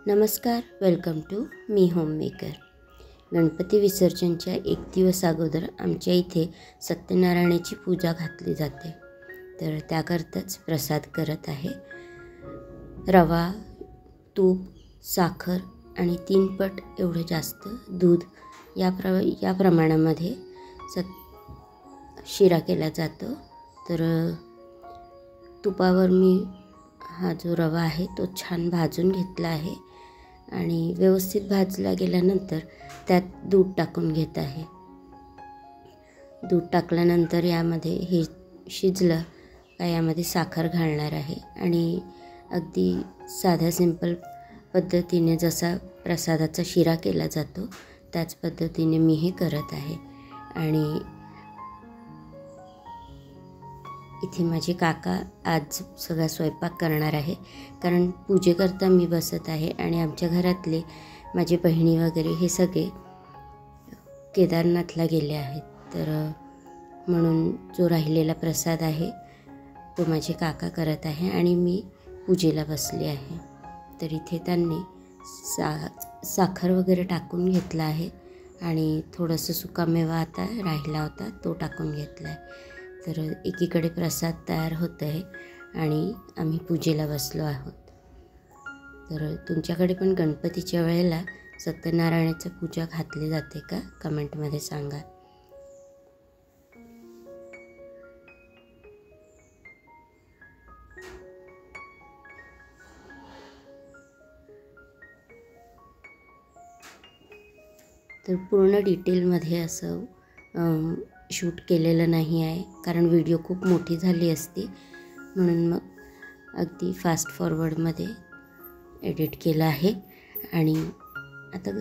नमस्कार, welcome to मी homemaker. Ganpati विसर्जनच्या एक दिवस अगोदर आमच्या इथे सत्यनारायणाची पूजा घातली जाते। तर त्याकरताच प्रसाद करत आहे। रवा, तूप, साखर आणि 3 पट एवढं जास्त दूध या प्रमाणामध्ये शिरा केला जातो। तर तुपावर मी हा जो रवा आहे तो छान भाजून घेतला आहे आणि व्यवस्थित भाजला गेल्यानंतर त्यात दूध टाकून घेत आहे। दूध टाकल्यानंतर यामध्ये हे शिजलं का यामध्ये साखर घालणार आहे आणि अगदी साध्या सिंपल पद्धतीने जसा प्रसादाचा शिरा केला जातो त्याच पद्धतीने मी हे करत आहे। आणि इथे माझे काका आज सगळा स्वयंपाक करणार आहे, कारण पूजेकरता मी बसत आहे आणि आमच्या घरातले माझे बहिणी वगैरे हे सगळे केदारनाथला गेले आहेत। तर म्हणून जो राहिलेला प्रसाद आहे तो माझे काका करत आहे आणि मी पूजेला बसले आहे। तर इथे त्यांनी साखर वगैरे टाकून घेतला आहे आणि थोडंसं सुकामेवा आता राहिला होता तो टाकून घेतला आहे। तर एकीकडे प्रसाद तयार होत आहे आणि आम्ही पूजेला बसलो आहोत। तर तुमच्याकडे पण गणपतीच्या वेळेला सत्यनारायणाची पूजा घातली जाते का? कमेंटमध्ये सांगा। तर पूर्ण डिटेलमध्ये असं शूट केलेलं नाही आहे, कारण व्हिडिओ खूप मोठी झाली असती, म्हणून मग अगदी फास्ट फॉरवर्डमध्ये एडिट केलं आहे। आणि आता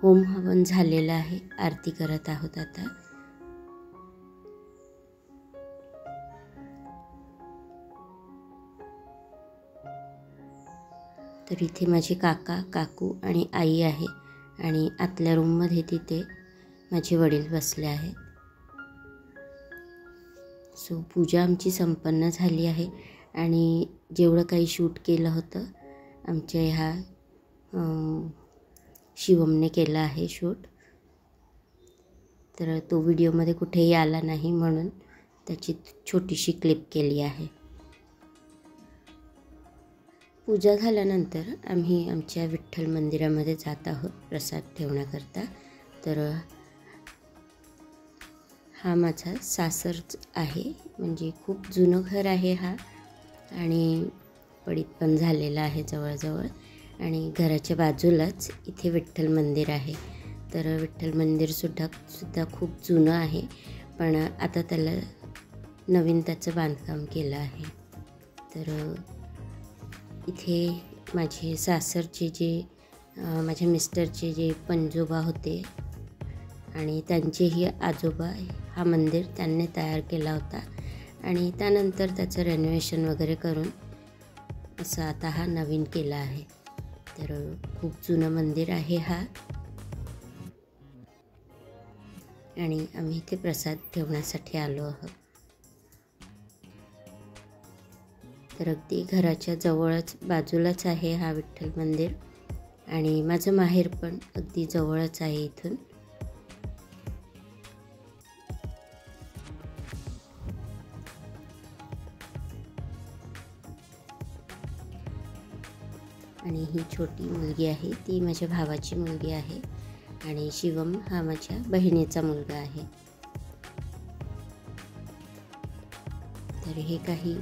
होम हवन झालेलं आहे, आरती करत आहोत आता। तर इथे माझे काका, काकू आणि आई आहे आणि आतल्या रूममध्ये तिथे माझे वडील बसले आहेत। सो पूजा आमची संपन्न झाली आहे आणि जेवढं काही शूट केलं होतं आमच्या ह्या शिवमने केलं आहे शूट। तर तो व्हिडिओमध्ये कुठेही आला नाही म्हणून त्याची छोटीशी क्लिप केली आहे। पूजा झाल्यानंतर आम्ही आमच्या विठ्ठल मंदिरामध्ये जात आहोत प्रसाद ठेवण्याकरता। तर हा माझा सासर आहे, म्हणजे खूप जुनं घर आहे हा आणि पडीत पण झालेला आहे जवळजवळ। आणि घराच्या बाजूलाच इथे विठ्ठल मंदिर आहे। तर विठ्ठल मंदिरसुद्धा खूप जुनं आहे, पण आता त्याला नवीन त्याचं बांधकाम केलं आहे। तर इथे माझे सासरचे माझ्या मिस्टरचे जे पणजोबा होते आणि त्यांचेही आजोबा हा मंदिर त्यांनी तयार केला होता आणि त्यानंतर त्याचं रेनोव्हेशन वगैरे करून असं आता हा नवीन केला आहे। तर खूप जुनं मंदिर आहे हा आणि आम्ही इथे प्रसाद ठेवण्यासाठी आलो आहोत। तर अगदी घराच्या जवळच बाजूलाच आहे हा विठ्ठल मंदिर आणि माझं माहेर पण अगदी जवळच आहे इथून। आणि ही छोटी मुलगी आहे ती माझ्या भावाची मुलगी आहे आणि शिवम हा माझ्या बहिणीचा मुलगा आहे। तर हे काही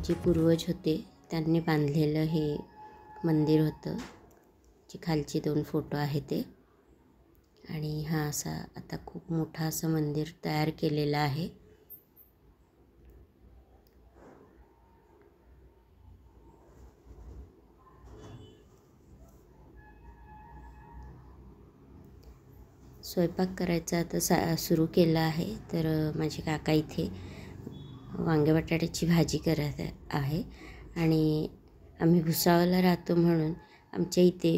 जे पूर्वज होते त्यांनी बांधलेलं हे मंदिर होतं, जे खालचे 2 फोटो आहे ते। आणि हा असा आता खूप मोठा असं मंदिर तयार केलेलं आहे। स्वयंपाक करायचा आता सुरू केला आहे। तर माझे काका इथे वांगे बटाट्याची भाजी करत आहे आणि आम्ही भुसावळला राहतो म्हणून आमच्या इथे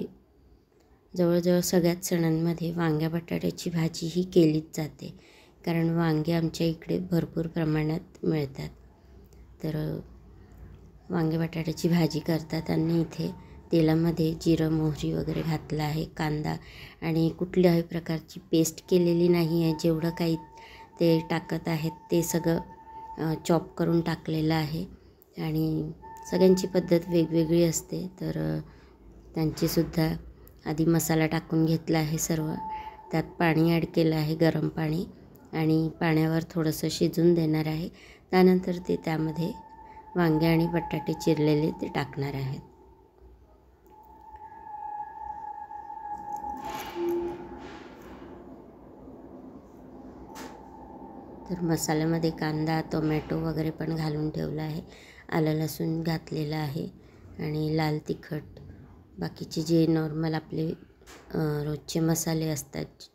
जवळजवळ सगळ्याच सणांमध्ये वांग्या बटाट्याची भाजी ही केलीच जाते, कारण वांगे आमच्या इकडे भरपूर प्रमाणात मिळतात। तर वांगे बटाट्याची भाजी करतात आणि इथे तेलामध्ये जिरं मोहरी वगैरे घातलं आहे, कांदा आणि कुठल्याही प्रकारची पेस्ट केलेली नाही आहे. जेवढं काही ते टाकत आहेत ते सगळं चॉप करून टाकलेलं आहे. आणि सगळ्यांची पद्धत वेगवेगळी असते, तर त्यांचीसुद्धा आधी मसाला टाकून घेतला आहे सर्व. त्यात पाणी ॲड केलं आहे, गरम पाणी, आणि पाण्यावर थोडंसं शिजून देणार आहे. त्यानंतर ते त्यामध्ये वांगे आणि बटाटे चिरलेले ते टाकणार आहेत. तर मसाल्यामध्ये कांदा टोमॅटो वगैरे पण घालून ठेवला आहे. आलं लसूण घातलेलं आहे आणि लाल तिखट, बाकीचे जे नॉर्मल आपले रोजचे मसाले असतात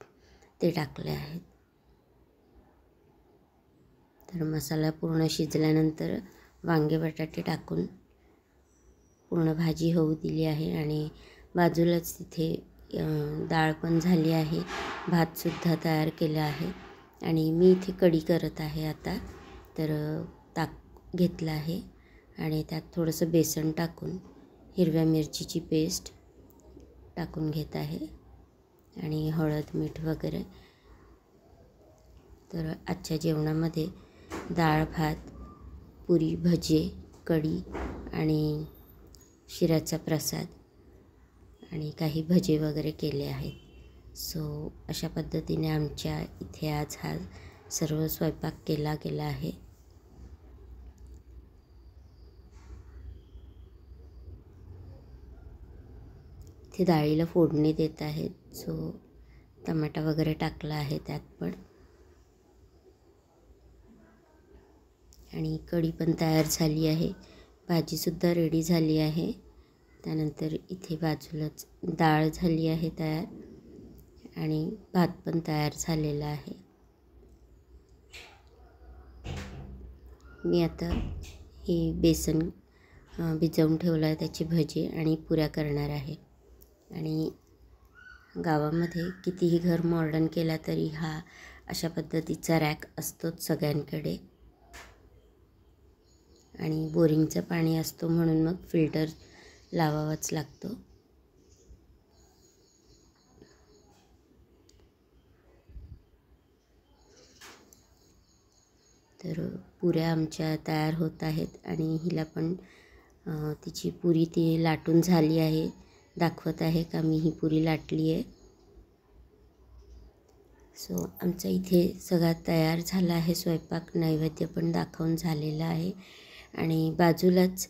ते टाकले आहेत. तर मसाला पूर्ण शिजल्यानंतर वांगे बटाटे टाकून पूर्ण भाजी होऊ दिली आहे. आणि बाजूलाच तिथे डाळ पण झाली आहे, भातसुद्धा तयार केला आहे. आणि मी इथे कढी करत आहे आता. तर ताक घेतलं आहे आणि त्यात थोडंसं बेसन टाकून हिरव्या मिरचीची पेस्ट टाकून घेत आहे आणि हळद मीठ वगैरे. तर आजच्या जेवणामध्ये डाळ भात, पुरी, भजे, कढी आणि शिऱ्याचा प्रसाद आणि काही भजे वगैरे केले आहेत. सो अशा पद्धतीने आमच्या इथे आज हा सर्व स्वयंपाक केला गेला आहे. इथे डाळीला फोडणी देत आहेत. सो टमाटा वगैरे टाकला आहे त्यात पण. आणि कढी पण तयार झाली आहे, भाजीसुद्धा रेडी झाली आहे. त्यानंतर इथे बाजूलाच डाळ झाली आहे तयार आणि भात पण तयार झालेला आहे. मी आता हे बेसन भिजवून ठेवलं आहे, त्याची भजी आणि पुऱ्या करणार आहे. आणि गावामध्ये कितीही घर मॉडर्न केला तरी हा अशा पद्धतीचा रॅक असतोच सगळ्यांकडे. आणि बोरिंगचं पाणी असतो म्हणून मग फिल्टर लावावाच लागतो. तर पुऱ्या आमच्या तयार होत आहेत आणि हिला पण तिची पुरी ती लाटून झाली आहे. दाखवत आहे का मी ही पुरी लाटली आहे. सो आमचा इथे सगळा तयार झाला आहे स्वयंपाक. नैवेद्य पण दाखवून झालेला आहे. आणि बाजूलाच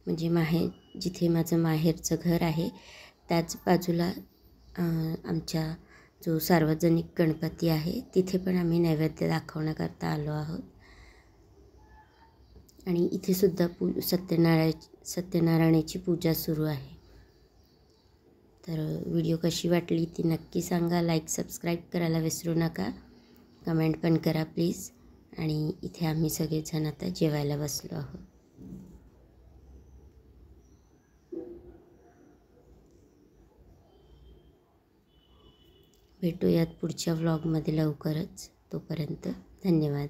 म्हणजे जिथे माझं माहेरचं घर आहे त्याच बाजूला आमच्या जो सार्वजनिक गणपती आहे तिथे पण आम्ही नैवेद्य दाखवण्याकरता आलो आहोत. आणि इथे सुद्धा सत्यनारायणाची पूजा सुरू आहे. तर व्हिडिओ कशी वाटली ती नक्की सांगा. लाईक सबस्क्राईब करायला विसरू नका. कमेंट पण करा प्लीज. आणि इथे आम्ही सगळेजण आता जेवायला बसलो आहोत. भेटूयात पुढच्या व्लॉगमध्ये लवकरच. तोपर्यंत धन्यवाद.